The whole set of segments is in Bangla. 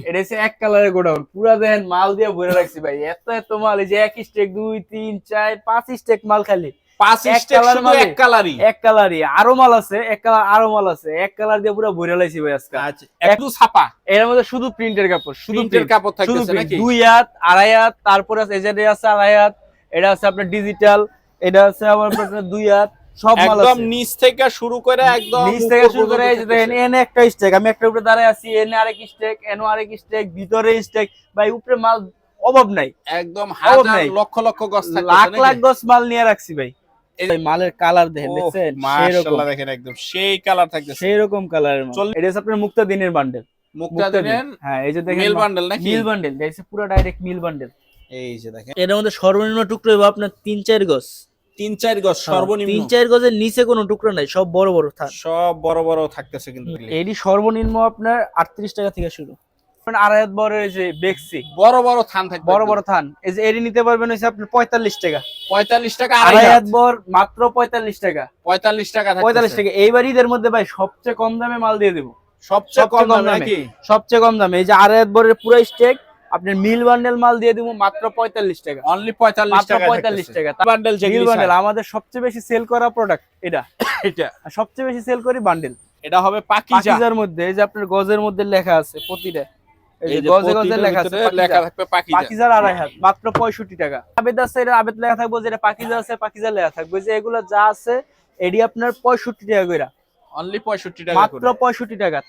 এটা হচ্ছে এক কালারের গোডাউন, পুরা দেখেন মাল দিয়ে ভরে রাখছি ভাই। এত এত মাল, এই যে এক স্টেক 2 3 4 5 স্টেক মাল, খালি 5 এক স্টেক কালার শুধু মালে এক কালারই। এক কালারই, আরো মাল আছে, এক কালার আরো মাল আছে, এক কালার দিয়ে পুরো ভরে লাইছি ভাই আজকে। আচ্ছা, একটু ছাপা, এর মধ্যে শুধু প্রিন্টের কাপড়, শুধু প্রিন্টের কাপড় শুধু থাকতেছে প্রিন্ট। নাকি? 2 হাত, আড়াই হাত, তারপরে আছে এজেডে আছে আড়াই হাত, এটা আছে আপনার ডিজিটাল, এটা আছে আবার আপনার 2 হাত, সব মাল একদম আছে। নিচ থেকে শুরু করে একদম নিচ থেকে উপর শুরু করে পর্যন্ত এই যে দেখেন, থাকতেছে। এনে একটা স্টেক, আমি একটা উপরে দাঁড়ায় আছি, এনে আরেক স্টেক, এনে আরেক স্টেক, ভিতরে স্টেক, ভাই উপরে মাল অভাব নাই, একদম অভাব হাজার নাই। লক্ষ লক্ষ গজ লাখ থাকতেছে লাখ নাকি? গজ মাল নিয়ে রাখছি ভাই। এই ভাই মালের কালার দেখেন, ওহ দেখছেন সেরকম, মাশাআল্লাহ, দেখেন একদম সেই কালার থাকতেছে। সেরকম কালারের মাল। এটা হচ্ছে আপনার মুক্তা দিনের বান্ডেল, মুক্তাদিনের হ্যাঁ এই যে দেখেন মেল বান্ডেল নাকি? মিল বান্ডেল, দেখছে পুরো ডাইরেক্ট মিল বান্ডেল। এই যে দেখেন এর মধ্যে সর্বনিম্ন টুকরো হবে আপনার 3-4 গজ, 3-4 গজ সর্বনিম্ন। 3-4 গজের নিচে কোনো টুকরো নাই, সব বড় বড় থান। সব বড় বড় থাকতেছে কিন্তু। এরই সর্বনিম্ন আপনার 38 টাকা থেকে শুরু। আড়াই হাত বড় এই যে বেক্সি, বড় বড় থান থাকবে, বড় বড় থান, এই যে এরই নিতে পারবেন হচ্ছে আপনি 45 টাকা। 45 টাকা আড়াই হাত বড় মাত্র 45 টাকা। 45 টাকা 45 টাকা। এইবার ঈদের মধ্যে ভাই সবচেয়ে কম দামে মাল দিয়ে দেবো, সবচেয়ে কম দামে নাকি? সবচেয়ে কম দামে। এই যে আড়াই হাত বড়ের পুরো স্টেক আপনার মিল বান্ডেল মাল দিয়ে দিব মাত্র 45 টাকা। অনলি 45 টাকা, 45 টাকা বান্ডেল মিল বান্ডেল আমাদের সবচেয়ে বেশি সেল করা প্রোডাক্ট এটা। এটা আর সবচেয়ে বেশি সেল করি বান্ডেল। এটা হবে পাকিজা। পাকিজার মধ্যে এই যে আপনার গজের মধ্যে লেখা আছে প্রতিটা, এই যে গজে গজে লেখা আছে লেখা থাকবে পাকিজা। পাকিজার আড়াই হাত মাত্র 65 টাকা। আবেদ আছে, এটা আবেদ লেখা থাকবে, যেটা পাকিজা আছে পাকিজা লেখা থাকবে, যে এগুলো যা আছে এডি আপনার 65 টাকা কইরা, অনলি 65 টাকা মাত্র 65 টাকা।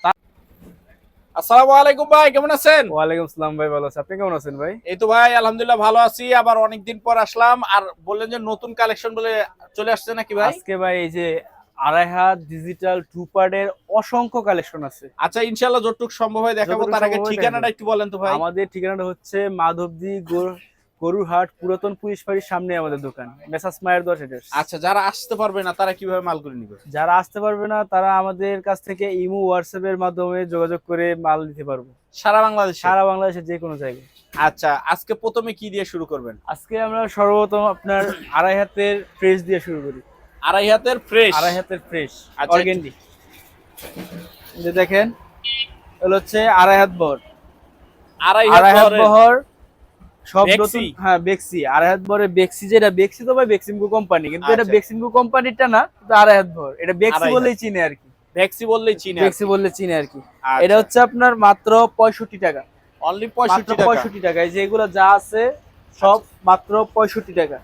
আসসালামু আলাইকুম ভাই, কেমন আছেন? ওয়ালাইকুম আসসালাম ভাই, ভালো আছি, আপনি কেমন আছেন ভাই? এই তো ভাই আলহামদুলিল্লাহ ভালো আছি। আবার অনেকদিন পর আসলাম, আর বললেন যে নতুন কালেকশন বলে চলে আসছে নাকি ভাই? আজকে ভাই এই যে আড়াই হাত ডিজিটাল টু পার্টের অসংখ্য কালেকশন আছে। আচ্ছা ইনশাআল্লাহ যতটুকু সম্ভব হয় দেখাবো। যতটুকু তার আগে সম্ভব হয় ঠিকানাটা দেখাবো। একটু বলেন তো ভাই। আমাদের ঠিকানাটা হচ্ছে মাধবদী গরুরহাট পুরাতন পুলিশ ফাঁড়ির সামনে আমাদের দোকান, মেসাস মায়ের দোয়া ট্রেডার্স। আচ্ছা, যারা আসতে পারবে না তারা কিভাবে মাল করে নিবে? যারা আসতে পারবে না তারা আমাদের কাছ থেকে ইমো হোয়াটসঅ্যাপ এর মাধ্যমে যোগাযোগ করে মাল দিতে পারবো, সারা বাংলাদেশে? সারা বাংলাদেশের যে কোনো জায়গায়। আচ্ছা, আজকে প্রথমে কি দিয়ে শুরু করবেন? আজকে আমরা সর্বপ্রথম আপনার আড়াই হাতের ফ্রেশ দিয়ে শুরু করি। আড়াই হাতের ফ্রেশ? আড়াই হাতের ফ্রেশ আচ্ছা, অর্গেন্ডি। যে দেখেন এগুলো হচ্ছে আড়াই হাত বহর, আড়াই আড়াই হাত হাত বহর সব বেক্সি? নতুন। হ্যাঁ বেক্সি, আড়াই হাত বহরের বেক্সি, যেটা বেক্সি তো ভাই বেক্সিমকো কোম্পানি, কিন্তু এটা আচ্ছা। বেক্সিমকো কোম্পানিটা না, কিন্তু আড়াই হাত বহর, এটা বেক্সি আড়াই বললেই চিনে আর কি, ভ্যাক্সি বললেই চিনে। বেক্সি বললে চিনে আর কি। আচ্ছা। এটা হচ্ছে আপনার মাত্র 65 টাকা, অনলি মাত্র 65 টাকা। 65 টাকা। এই যে এগুলো যা আছে সব মাত্র 65 টাকা।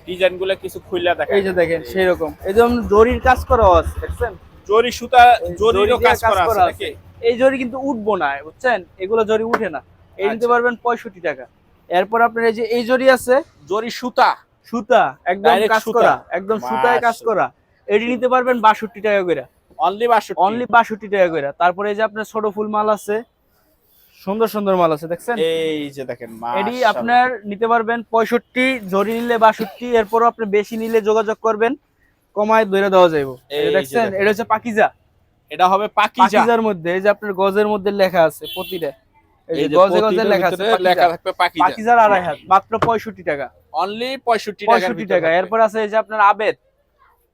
ডিজাইন গুলো কিছু খুললা দেখা। এই যে দেখেন সেই রকম, এই যেমন জরির কাজ করা আছে, দেখছেন জরি সুতা, জরি জরিরও দিয়ে কাজ করা আছে নাকি? এই জরি কিন্তু উঠবো না, বুঝছেন, এগুলো জরি উঠে না, এই নিতে আচ্ছা। পারবেন 65 টাকা। এরপর আপনার এই যে এই জরি আছে, জরি সুতা, সুতা একদম Direct কাজ সুতা। করা, একদম সুতায় কাজ করা, এটি নিতে পারবেন 62 টাকা করে, অনলি 62। অনলি 62 টাকা করে। তারপরে এই যে আপনার ছোট ফুল মাল আছে, সুন্দর সুন্দর মাল আছে, দেখছেন এই যে দেখেন এটি মাশাআল্লাহ। আপনার নিতে পারবেন 65, জরি নিলে 62, এরপরও আপনি বেশি নিলে যোগাযোগ করবেন, কমায় ধরে দেওয়া যাবে। এই এটা যে দেখছেন, দেখেন। এটা হচ্ছে পাকিজা। এটা হবে পাকিজা। পাকিজার মধ্যে এই যে আপনার গজের মধ্যে লেখা আছে প্রতিটা, এই এই যে যে গজে গজে প্রতিটার লেখা আছে ভিতরে লেখা থাকবে পাকিজা। পাকিজার আড়াই হাত মাত্র 65 টাকা, অনলি 65 টাকার 65 ভিতরে টাকা। থাকবে। এরপর আছে এই যে আপনার আবেদ,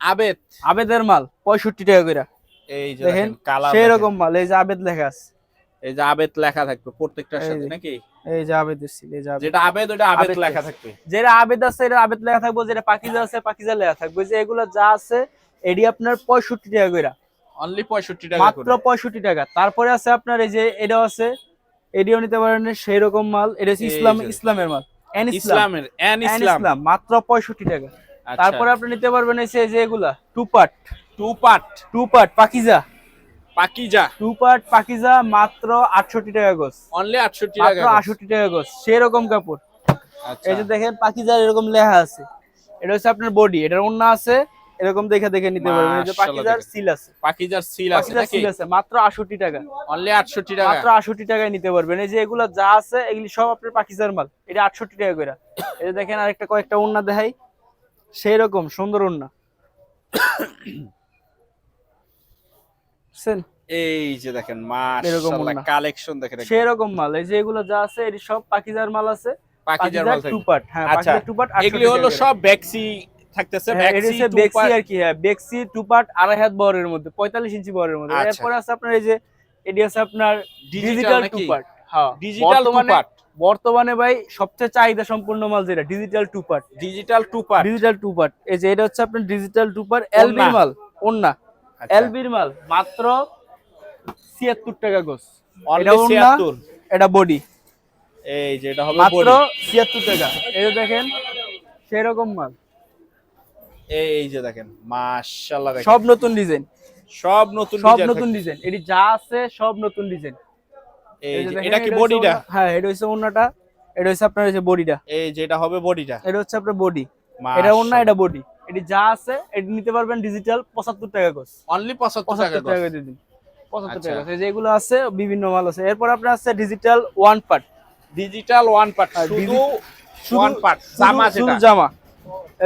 আবেদ, আবেদের মাল 65 টাকা করে। এই যে দেখেন দেখেন কালার, সেই রকম মাল, এই যে আবেদ লেখা আছে, এই যে আবেদ লেখা থাকবে প্রত্যেকটার এই সাথে যে। নাকি? এই যে আবেদের সিল, এই যে আবেদ, যেটা আবেদ ওটা আবেদ আবেদ লেখা লেখা। থাকবে। যেটা আবেদ আছে এটা আবেদ লেখা থাকবে, যেটা পাকিজা আছে পাকিজা লেখা থাকবে। যে এগুলো যা আছে এডি আপনার 65 টাকা করে, অনলি 65 টাকা মাত্র করে। 65 টাকা। তারপরে আছে আপনার এই যে এটাও আছে, এডিও নিতে পারেন সেই রকম মাল। এটা হচ্ছে এই ইসলাম, যে ইসলামের মাল, এন ইসলাম, ইসলামের এন এন ইসলাম। ইসলাম মাত্র 65 টাকা। আচ্ছা। তারপরে আপনি নিতে পারবেন এই যে এগুলা two part, two part two part Pakiza, Pakiza, two part Pakiza মাত্র 68 টাকা গজ, অনলি 68 মাত্র টাকা। 68 টাকা গজ, সেরকম কাপড়। আচ্ছা। এই যে দেখেন পাকিজার এরকম লেখা আছে, এটা হচ্ছে আপনার বডি, এটার ওন্না আছে, এরকম দেখে দেখে নিতে পারবেন। এই যে মাশাআল্লাহ পাকিজার দেখেন। সিল আছে, পাকিজার সিল আছে পাকিজার নাকি? সিল আছে মাত্র 68 টাকা, অনলি 68 টাকা। মাত্র 68 টাকায় নিতে পারবেন। এই যে এগুলা যা আছে এগুলি সব আপনার পাকিজার মাল, এটা 68 টাকা করে। এই যে দেখেন আরেকটা কয়েকটা ওন্না দেখাই, সেই রকম সুন্দর ওন্না, বুঝছেন? এই যে দেখেন এরকম মাশাআল্লাহ ওন্না। কালেকশন দেখেন। সেই রকম মাল, এই যে এগুলো যা আছে এটি সব পাকিজার মাল আছে, পাকিজার মাল টু থাকবে। পার্ট। হ্যাঁ আচ্ছা, পাকিজার টু পার্ট 68 এগুলি হলো টাকা করে। সব ভ্যাক্সি থাকতেছে। হ্যাঁ, এটা ভ্যাক্সি হচ্ছে টু বেক্সি পার্ট। আর কি, হ্যাঁ বেক্সি টু পার্ট আড়াই হাত বহরের মধ্যে 45 ইঞ্চি বহরের মধ্যে। আচ্ছা। এরপর আছে আপনার এই যে এটি আছে আপনার ডিজিটাল ডিজিটাল টু নাকি? পার্ট, হ্যাঁ ডিজিটাল টু পার্ট, বর্তমানে ভাই সবচেয়ে চাহিদা সম্পূর্ণ মাল যেটা digital two part. Digital two part, digital two part, এই যে এটা হচ্ছে আপনার ডিজিটাল টু পার্ট ওন্না। এলবির মাল, ওন্না আচ্ছা। এলবির মাল মাত্র 76 টাকা গজ। Only এটা ওন্না, 76, এটা বডি, এই যে এটা হবে মাত্র বডি, 76 টাকা। এই যে দেখেন সেরকম মাল, এই যে দেখেন মাশাআল্লাহ, দেখেন সব নতুন ডিজাইন, সব নতুন সব ডিজাইন নতুন ডিজাইন, এটি যা আছে সব নতুন ডিজাইন। এই যে দেখেন, এটা কি হচ্ছে বডিটা? ওন্না। হ্যাঁ এটা হচ্ছে ওন্নাটা, এটা হচ্ছে আপনার এই যে বডিটা, এই যে এটা হবে বডিটা, এটা হচ্ছে আপনার বডি, এটা ওন্না, এটা বডি। এটি যা আছে এটি নিতে পারবেন ডিজিটাল 75 টাকা গজ। অনলি 75 টাকা 75 টাকা গজ। দিয়ে দিন, 75 আচ্ছা। টাকা। এই যে এগুলো আছে বিভিন্ন মাল আছে। এরপর আপনার আছে digital one part, digital one part, আর শুধু শুধু ওয়ান পার্ট, জামা শুধু যেটা, জামা,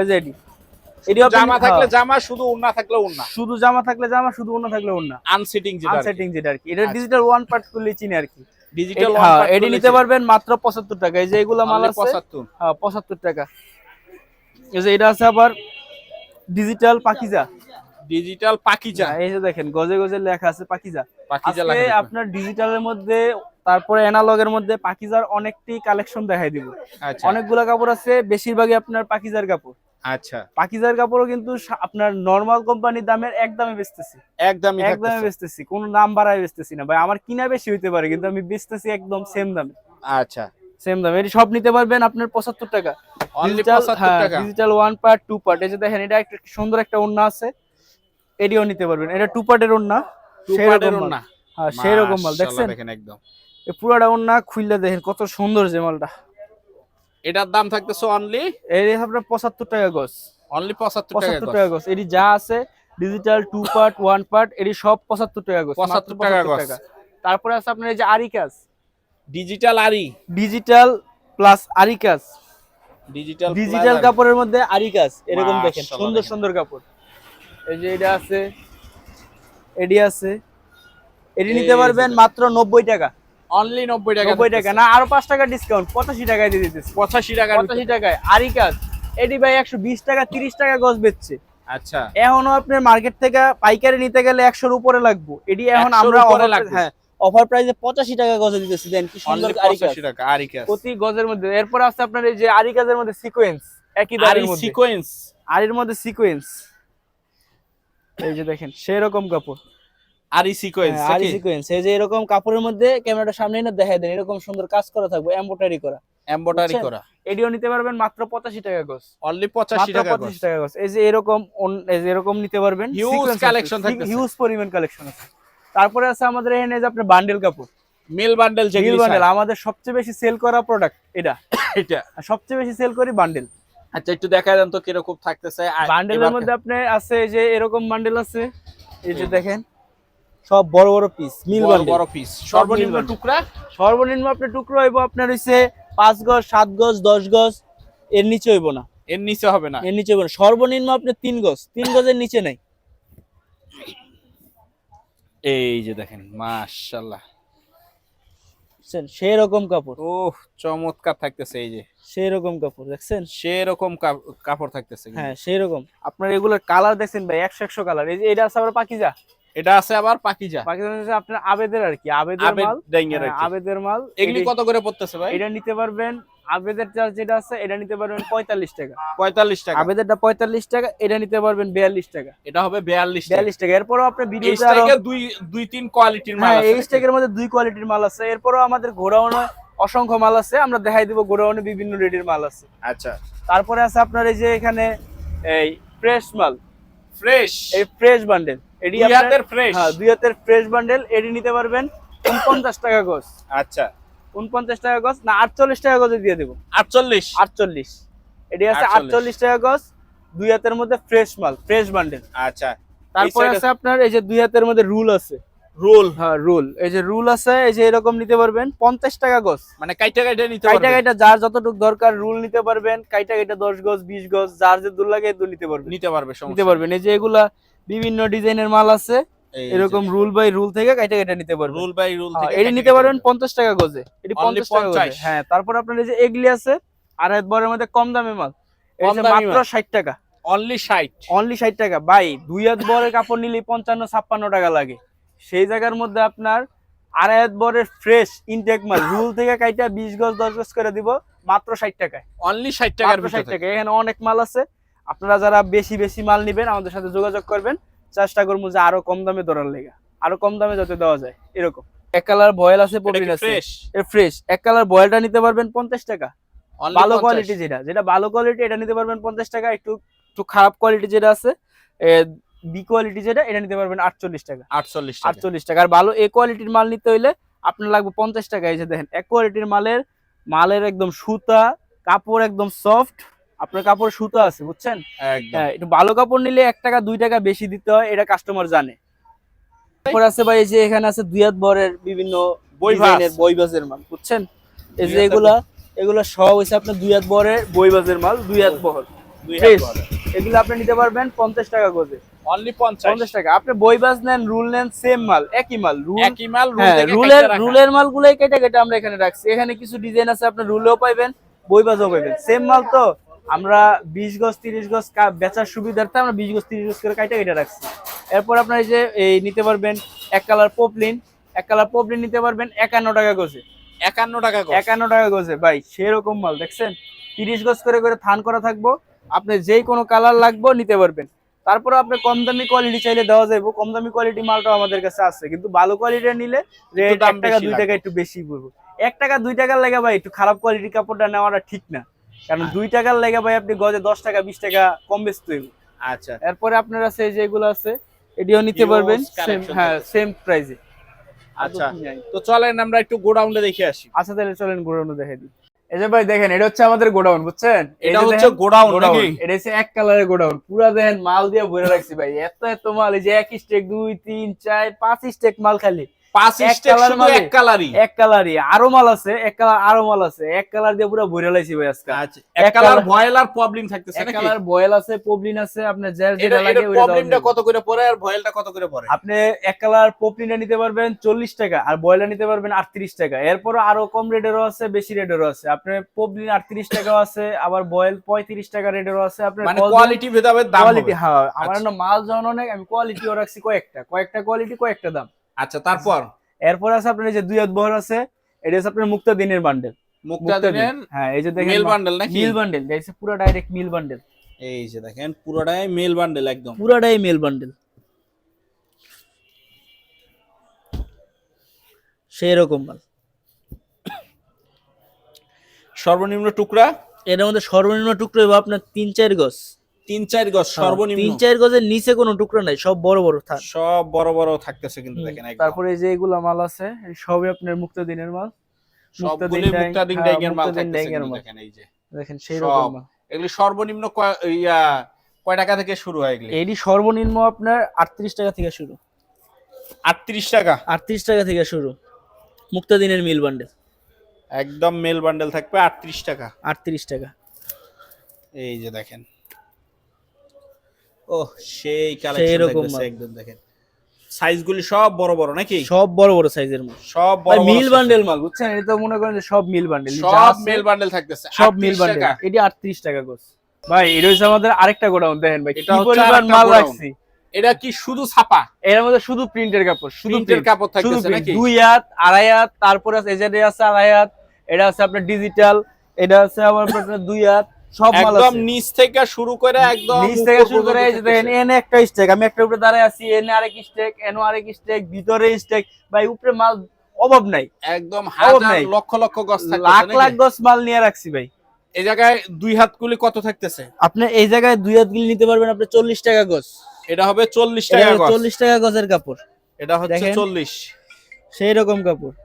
এই যে এটি এটি আপনি- জামা থাকলে হ্যাঁ, জামা, শুধু ওন্না থাকলে ওন্না, শুধু জামা থাকলে জামা, শুধু ওন্না থাকলে ওন্না, আনসিটিং যেটা আর কি। আনসেটিং যেটা আর কি। এটা আচ্ছা। ডিজিটাল ওয়ান পার্ট করলে চিনি আর কি। ডিজিটাল ওয়ান হ্যাঁ পার্ট এটি নিতে পারবেন মাত্র 75 টাকা। এই যে এগুলো মাল আছে 75। হ্যাঁ 75 টাকা। এই যে এটা আছে আবার ডিজিটাল পাকিজা, ডিজিটাল পাকিজা, এই যে দেখেন গজে গজে লেখা আছে পাকিজা। পাকিজা আজকে লাগে আপনার ডিজিটালের মধ্যে তারপরে অ্যানালগের মধ্যে পাকিজার অনেকটি কালেকশন দেখাই দিব। আচ্ছা অনেকগুলা কাপড় আছে, বেশিরভাগই আপনার পাকিজার কাপড়। আচ্ছা, পাকিজার কাপড়ও কিন্তু আপনার নরমাল কোম্পানির দামের একদমই বেচতেছি, একদমই একদমই থাকতেছে। বেচতেছি, কোনো দাম বাড়ায় বেচতেছি না ভাই। আমার কিনা বেশি হইতে পারে কিন্তু আমি বেচতেছি একদম সেম দামে, আচ্ছা, সেম দামে। এটি সব নিতে পারবেন আপনার 75 টাকা। অনলি 75 টাকা। Digital one part two part. এই যে দেখেন এটা একটা সুন্দর একটা ওন্না আছে, এটিও নিতে পারবেন। এটা টু পার্টের ওন্না, টু সেরকম পার্টের মাল। ওন্না, হ্যাঁ সেরকম মাল দেখছেন, মাশাআল্লাহ দেখেন একদম। এই পুরাটা ওন্না খুললে দেখেন কত সুন্দর যে মালটা। এটার দাম থাকতেছে অনলি, এই আপনার 75 টাকা গজ, অনলি 75 টাকা 75 গজ। টাকা গজ। এটি যা আছে digital two part one part এটি সব 75 টাকা গজ, 75 টাকা গজ। তারপরে আছে আপনার এই যে আরিকাস, ডিজিটাল আরি, ডিজিটাল প্লাস আরিকাস, ডিজিটাল ডিজিটাল কাপড়ের মধ্যে আরিকাস, এরকম দেখেন মাশাআল্লাহ সুন্দর দেখেন। সুন্দর কাপড়। এই যে এটা আছে, এডি আছে, এটি এই নিতে পারবেন যে মাত্র 90 টাকা, অনলি 90 টাকা, 90 টাকা না, আরো 5 টাকা ডিসকাউন্ট, 85 টাকায় দিয়ে দিতেছি, 85 টাকা। 85 টাকায় আরিকাস। এডি ভাই 120 টাকা 30 টাকা গজ বেচছে। আচ্ছা, এখনো আপনার মার্কেট থেকে পাইকারি নিতে গেলে 100 এর উপরে লাগবে। এটি এখন 100 আমরা উপরে অফার, লাগবে। হ্যাঁ অফার প্রাইসে 85 টাকা গজে দিতেছি। দেন কি সুন্দর অনলি আরিকাস 85 টাকা আরিকাস। প্রতি গজের মধ্যে। এরপর আছে আপনার এই যে আরিকাজের মধ্যে সিকোয়েন্স, একই আরি দামের মধ্যে সিকোয়েন্স, আরির মধ্যে সিকোয়েন্স। এই যে দেখেন সেরকম কাপড়, আরি সিকোয়েন্স, হ্যাঁ, আরি সিকোয়েন্স। এই যে এরকম কাপড়ের মধ্যে ক্যামেরাটা সামনে এনে দেখাই দেন, এরকম সুন্দর কাজ করা থাকবে, এমব্রয়ডারি করা। এমব্রয়ডারি বুঝছেন? করা, এডিও নিতে পারবেন মাত্র 85 টাকা গজ, অনলি 85 মাত্র টাকা গজ। 85 টাকা গজ। এই যে এরকম এই যে এরকম নিতে পারবেন, Huge collection থাকতেছে। হিউজ পরিমাণ কালেকশন আছে। তারপরে আছে আমাদের এখানে যে আপনার বান্ডেল কাপড়, মিল বান্ডেল, মিল যেগুলি বান্ডেল আমাদের সবচেয়ে বেশি সেল করা প্রোডাক্ট এটা, এটা। আর সবচেয়ে বেশি সেল করি বান্ডেল। আচ্ছা একটু দেখায় দেন তো কিরকম থাকতেছে। বান্ডেলের মধ্যে আপনি আছে এই যে এরকম বান্ডেল আছে, এই যে দেখেন সব বড় বড় পিস মিল বড় বান্ডেল, বড় পিস, সর্বনিম্ন bundle। টুকরা, সর্বনিম্ন আপনার টুকরো হইব আপনার হইছে 5 গজ 7 গজ 10 গজ, এর নিচে হইব না, এর নিচে হবে না। এর নিচে হইব না। সর্বনিম্ন আপনার 3 গজ, 3 গজের নিচে নাই। এই যে দেখেন মাশাআল্লাহ, বুঝছেন সেরকম কাপড়, ওহ চমৎকার থাকতেছে। এই যে সেরকম কাপড় দেখছেন, সেরকম কাপড় থাকতেছে কিন্তু। হ্যাঁ সেরকম। আপনার এগুলোর কালার দেখছেন ভাই 100 কালার। এই যে এটা আছে আবার পাকিজা, এটা আছে আবার পাকিজা, পাকিজা হচ্ছে আপনার আবেদের আর কি, আবেদের আবেদ মাল, ডাইঙ্গের আর হ্যাঁ, কি। আবেদের মাল। এগুলি কত করে পড়তেছে ভাই? এটা নিতে পারবেন আবেদের চার্জ যেটা আছে এটা নিতে পারবেন 45 টাকা, 45 টাকা। আবেদেরটা 45 টাকা, এটা নিতে পারবেন 42 টাকা, এটা হবে 42 টাকা। 42 টাকা। এরপরও আপনার এই ভিডিওতে আরো, স্ট্যাকে দুই তিন কোয়ালিটির মাল হ্যাঁ আছে এই স্টেকের মধ্যে 2 কোয়ালিটির মাল আছে। এরপরও আমাদের গোডাউনে অসংখ্য মাল আছে, আমরা দেখাই দিব গোডাউনে বিভিন্ন রেটের মাল আছে। আচ্ছা, তারপরে আছে আপনার এই যে এখানে এই ফ্রেশ মাল, ফ্রেশ, এই ফ্রেশ বান্ডেল, এডি দুই আপনার, হাতের ফ্রেশ। হ্যাঁ 2 হাতের ফ্রেশ বান্ডেল, এডি নিতে পারবেন 49 টাকা গজ, আচ্ছা 49 টাকা গজ না 48 টাকা গজে দিয়ে দেব, 48, 48। এডি আছে 48 48 টাকা গজ, 2 হাতের মধ্যে ফ্রেশ মাল, ফ্রেশ বান্ডেল। আচ্ছা। তারপরে আছে আপনার এই যে 2 হাতের মধ্যে রুল আছে, রোল, হ্যাঁ রুল, এই যে রুল আছে, এই যে এরকম নিতে পারবেন 50 টাকা গজ, মানে কাইটা কাইটা নিতে কাইটা পারবে, কাইটা যার যতটুকু দরকার রুল নিতে পারবেন, কাইটা কাইটা 10 গজ 20 গজ যার যে দূর লাগে দূর নিতে পারবেন, নিতে পারবে, নিতে সমস্যা পারবেন। এই যে এগুলা বিভিন্ন ডিজাইনের মাল আছে, এই এরকম রুল বাই রুল থেকে কাইটা কাইটা নিতে পারবেন। রুল বাই রুল হ্যাঁ, থেকে এটি কাইটা নিতে কাইটা পারবেন 50 টাকা গজে, এটি Only 50 টাকা গজে। 50 হ্যাঁ তারপর আপনার এই যে এগলি আছে আড়াই বরের মধ্যে কম দামে মাল, এই কম যে দামি মাত্র মাল। 60 টাকা, অনলি 60। অনলি 60 টাকা। ভাই 2 হাত বরের কাপড় নিলে 55 56 টাকা লাগে, সেই জায়গার মধ্যে আপনার আড়াই হাত বরের ফ্রেশ ইনটেক মাল রুল থেকে কাইটা 20 গজ 10 গজ করে দিব মাত্র 60 টাকায়। অনলি 60 টাকার মাত্র 60 ভিতরে। টাকা। এখানে অনেক মাল আছে, আপনারা যারা বেশি বেশি মাল নেবেন আমাদের সাথে যোগাযোগ করবেন, চেষ্টা করবো যে আরো কম দামে ধরার লেগে, আরো কম দামে যাতে দেওয়া যায় এরকম। এক কালার বয়েল আছে, পপলিন আছে ফ্রেশ ফ্রেশ। এক কালার বয়েলটা নিতে পারবেন 50 টাকা। অনলি ভালো 50। কোয়ালিটি যেটা ভালো কোয়ালিটি এটা নিতে পারবেন 50 টাকা। একটু একটু খারাপ কোয়ালিটি যেটা আছে বি কোয়ালিটি যেটা এটা নিতে পারবেন 48 টাকা। 48 টাকা। 48 টাকা। আর ভালো এ কোয়ালিটির মাল নিতে হইলে আপনার লাগবে 50 টাকা। এই যে দেখেন এক কোয়ালিটির মালের একদম সুতা কাপড় একদম সফট, আপনার কাপড় সুতা আছে বুঝছেন। একদম হ্যাঁ, একটু ভালো কাপড় নিলে 1 টাকা 2 টাকা বেশি দিতে হয়, এটা কাস্টমার জানে। তারপর আছে ভাই এই যে এখানে আছে 2 হাত বরের বিভিন্ন ডিজাইনের বইবাজের মাল বুঝছেন। এই যে এগুলা সব হইছে আপনার 2 হাত বরের বইবাজের মাল, 2 হাত বহর ফ্রেশ। এগুলো আপনি নিতে পারবেন 50 টাকা গজে। অনলি 50 টাকা। আপনি বইবাজ নেন রুল নেন সেম মাল, একই মাল। একই মাল রুল হ্যাঁ, থেকে রুলের মালগুলাই কেটে কেটে আমরা এখানে রাখছি। এখানে কিছু ডিজাইন আছে আপনার রুলেও পাইবেন বইবাজও পাইবেন, সেম মাল তো। আমরা 20 গজ 30 গজ বেচার সুবিধার্থে আমরা 20 গজ 30 গজ করে কেটে কেটে রাখছি। এরপর আপনার এই যে এই নিতে পারবেন এক কালার পপলিন নিতে পারবেন 51 টাকা গজে। 51 টাকা গজ। 51 টাকা গজে ভাই, সেরকম মাল দেখছেন। 30 গজ করে করে থান করা থাকবো, আপনি যেই কোনো কালার লাগবে নিতে পারবেন। তারপরে আপনি কম দামি কোয়ালিটি চাইলে দেওয়া যাবে, কম দামি কোয়ালিটি মালটাও আমাদের কাছে আছে, কিন্তু ভালো কোয়ালিটি নিলে রেট 1 টাকা 2 টাকা একটু বেশি পড়বে। 1 টাকা 2 টাকার লেগে ভাই একটু খারাপ কোয়ালিটির কাপড়টা নেওয়াটা ঠিক না, কারণ 2 টাকার লেগে ভাই আপনি গজে 10 টাকা 20 টাকা কম বেচতে হইব। আচ্ছা, এরপরে আপনার আছে যেগুলো আছে এটিও নিতে পারবেন হ্যাঁ সেম প্রাইসে। আচ্ছা তো চলেন আমরা একটু গোডাউনে দেখে আসি। আচ্ছা তাহলে চলেন গোডাউনে দেখে দিই। এই যে ভাই দেখেন এটা হচ্ছে আমাদের গোডাউন বুঝছেন। এটা হচ্ছে গোডাউন নাকি? এটা হচ্ছে এক কালারের গোডাউন, পুরো দেখেন মাল দিয়ে ভরে রাখছি ভাই। এত মাল, এই যে 1 স্টেক 2 3 4 5 স্টেক মাল, খালি 5 স্টেক শুধু এক কালারই। আরো মাল আছে, এক কালার আরো মাল আছে, এক কালার দিয়ে পুরো ভরে লাইছি ভাই আজকে। আচ্ছা, এক কালার ভয়েল আর প্রবলেম থাকতেছে নাকি? এক কালার বয়েল আছে, পপলিন আছে, আপনার যেটা লাগে ওইটা প্রবলেমটা কত করে পড়ে আর ভয়েলটা কত করে পড়ে? আপনি এক কালার পপলিনটা নিতে পারবেন 40 টাকা আর বয়েলটা নিতে পারবেন 38 টাকা। এরপর আরো কম রেটেরও আছে, বেশি রেটেরও আছে। আপনার পপলিন 38 টাকাও আছে, আবার বয়েল 35 টাকা রেটেরও আছে। আপনার মানে কোয়ালিটি ভেদাভেদ দাম হবে। কোয়ালিটি হ্যাঁ, আমার না মাল যখন অনেক, আমি কোয়ালিটিও রাখছি কয়েকটা কোয়ালিটি কয়েকটা দাম। আচ্ছা, তারপর এরপর আছে আপনার এই যে 2 হাত বহর আছে, এটা হচ্ছে আপনার মুক্তাদিনের বান্ডেল। মুক্তাদিনের হ্যাঁ, এই যে দেখেন মেল বান্ডেল নাকি? মিল বান্ডেল, এটা পুরো ডাইরেক্ট মিল বান্ডেল। এই যে দেখেন পুরোটাই মেল বান্ডেল, একদম পুরোটাই মেল বান্ডেল সেই রকম মাল। সর্বনিম্ন টুকরা এর মধ্যে সর্বনিম্ন টুকরো হবে আপনার 3-4 গজ। 3-4 গজ সর্বনিম্ন। 3-4 গজের নিচে কোনো টুকরো নাই, সব বড় বড় থাক, সব বড় বড় থাকতেছে কিন্তু দেখেন একদম। তারপরে এই যে এগুলা মাল আছে সবই আপনার মুক্তাদিনের মাল, সবগুলো মুক্তাদিন ডাইং এর মাল থাকতেছে কিন্তু দেখেন। এই যে দেখেন সেই রকম মাল। এগুলি সর্বনিম্ন কয় টাকা থেকে শুরু হয় এগুলি? এডি সর্বনিম্ন আপনার 38 টাকা থেকে শুরু। 38 টাকা? 38 টাকা থেকে শুরু মুক্তাদিনের মিল বান্ডেল, একদম মেল বান্ডেল থাকবে 38 টাকা। 38 টাকা। এই যে দেখেন, ওহ সেই কালেকশন লাগছে একদম। দেখেন সাইজগুলি সব বড় বড় নাকি? সব বড় বড় সাইজের মাল, সব বড় বড় মিল বান্ডেল মাল বুঝছেন। এটা তো মনে করেন যে সব মিল বান্ডেল, সব মেল বান্ডেল থাকতেছে, সব মিল বান্ডেল। এটি 38 টাকা গোস ভাই। এটা হচ্ছে আমাদের আরেকটা গোডাউন, দেখেন ভাই কি পরিমাণ মাল রাখছি। এটা কি শুধু ছাপা? এর মধ্যে শুধু প্রিন্টের কাপড়, শুধু প্রিন্টের কাপড় থাকতেছে নাকি? 2 হাত 2.5 হাত, তারপরে আছে এজেডে আছে 2.5 হাত, এটা আছে আপনার ডিজিটাল, এটা আছে আবার আপনার 2 হাত, সব মাল আছে। একদম নিচ থেকে শুরু করে একদম নিচ থেকে শুরু করে এই যে দেখেন এনে একটা স্টেক, আমি একটা উপরে দাঁড়ায় আছি, এনে আরেক স্টেক, এনে আরেক স্টেক, ভিতরে স্টেক ভাই, উপরে মাল অভাব নাই, একদম হাজার লক্ষ লক্ষ গজ থাকতেছে, লাখ লাখ গজ মাল নিয়ে রাখছি ভাই। এই জায়গায় 2 হাত গুলি কত থাকতেছে? আপনি এই জায়গায় 2 হাত গুলি নিতে পারবেন আপনি 40 টাকা গজ। এটা হবে 40 টাকা গজ। 40 টাকা গজের কাপড়, এটা হচ্ছে 40 সেই রকম কাপড়।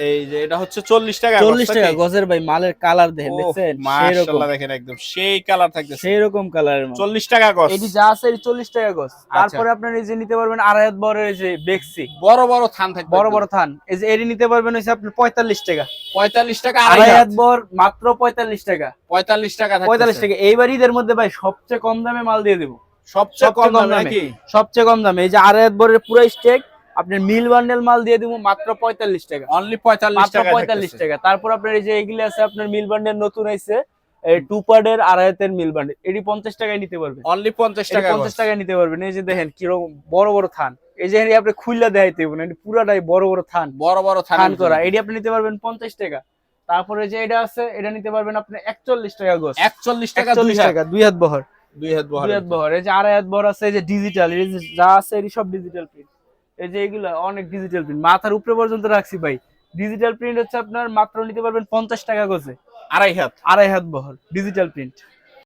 এই যে এটা হচ্ছে 40 টাকা 40 টাকা গজের ভাই। মালের কালার দেখেন, দেখছেন মাশাআল্লাহ, দেখেন একদম সেই কালার থাকতেছে, সেই রকম কালারের মাল। 40 টাকা গজ। এটি যা আছে 40 টাকা গজ। তারপরে আপনারা এই যে নিতে পারবেন 2.5 হাত বড় এই যে বেক্সি, বড় বড় থান থাকবে, বড় বড় থান। এই যে এটি নিতে পারবেন হইছে আপনি 45 টাকা। 45 টাকা 2.5 হাত বড় মাত্র 45 টাকা। 45 টাকা থাকতেছে, 45 টাকা। এইবার ঈদের মধ্যে ভাই সবচেয়ে কম দামে মাল দিয়ে দেব, সবচেয়ে কম দামে নাকি? সবচেয়ে কম দামে। এই যে 2.5 হাত বড়ের পুরো স্টেক আপনার মিল বান্ডেল মাল দিয়ে দিব মাত্র 45 টাকা। অনলি 45 টাকা, 45 টাকা। তারপর আপনার এই যে এগুলি আছে আপনার মিল বান্ডেল নতুন আইছে এই 2 পার্টের আড়াইতের মিল বান্ডিল, এটি 50 টাকায় নিতে পারবেন। অনলি 50 এটা টাকা 50 টাকায় নিতে পারবেন। এই যে দেখেন কিরকম বড় বড় থান, এই যে আপনি খুললা দেখাইতে হবে না, এটি পুরাটাই বড় বড় থান, বড় বড় থান করা, এটি আপনি নিতে পারবেন 50 টাকা। তারপরে যে এটা আছে এটা নিতে পারবেন আপনি 41 টাকা গজ, 41 টাকা 41 টাকা 2 হাত বহর, 2 হাত 2 হাত বহর। এই যে আড়াই হাত বহর আছে, এই যে ডিজিটাল, এই যে যা আছে এটি সব ডিজিটাল প্রিন্ট। এই যে এগুলা অনেক ডিজিটাল প্রিন্ট, মাথার উপরে পর্যন্ত রাখছি ভাই। ডিজিটাল প্রিন্ট হচ্ছে আপনার মাত্র নিতে পারবেন 50 টাকা গজে, আড়াই হাত। আড়াই হাত বহর ডিজিটাল প্রিন্ট।